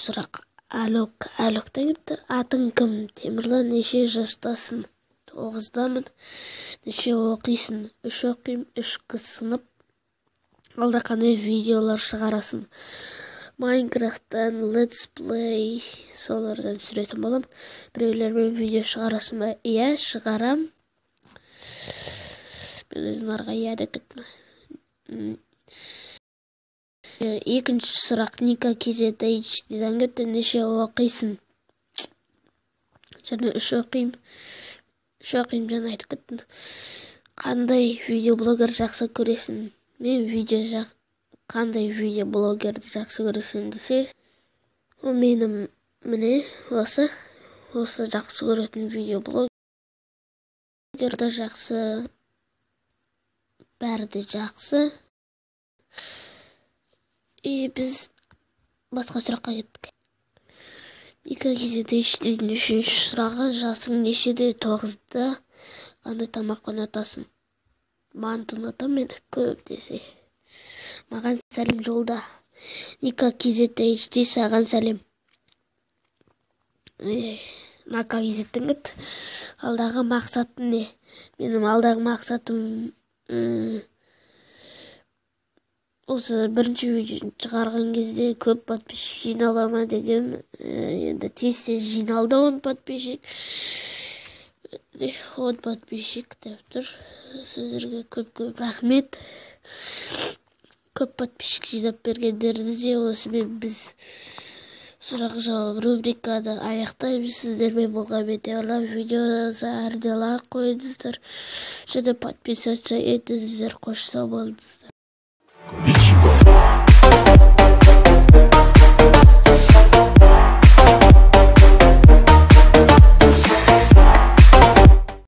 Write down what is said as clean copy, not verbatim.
сұрақ. Алоктан кетті. Атың кім? Темірлан. Неше жастасың? 9-дамын. Неше оқисың? 3 оқимын. 3-кі сынып. Алда қандай видеолар шығарасың? Майнкрафттан, Let's Play, солардан түсіретін болам. Біреулермен видео шығарасың ба? Иә, шығарам. Мен өзіңарға ияда кеттім. Екінші сұрақ. Ника KZHD'дан кетті. Неше оқисың? Және 3 оқимын. 3 оқимын жаңа айтып кеттім. Қандай видеоблогер жақсы көресің? Мен қандай видеоблогерді жақсы көресің десе, ол менің міне осы жақсы көретін видеоблогерді жақсы, бәрі жақсы. И біз басқа сұраққа кеттік. Ника KZHD'дің 3-ші сұрағы. Жасың нешеде? 9-да. Қандай тамақ ұнатасың? Манты ұнатамын мен көп десе. Маған сәлем жолда. Ника KZHD саған сәлем. Нака KZHD'ің кет. Алдағы мақсатың не? Менің алдағы мақсатым осы бірінші видеоны шығарған кезде көп подписчик жиналама деген. Енді тез жиналды 10 подписчик. 10 подписчик деп тұр. Сіздерге көп рахмет. Көп подписчик жинап бергендерді де осымен біз сұрақ жауап рубриканы аяқтаймыз. Сіздермен болған метеорлар видеосы әрде лайк қойыңыздар. Және подписаться етіңіздер. Қош сау болыңыздар.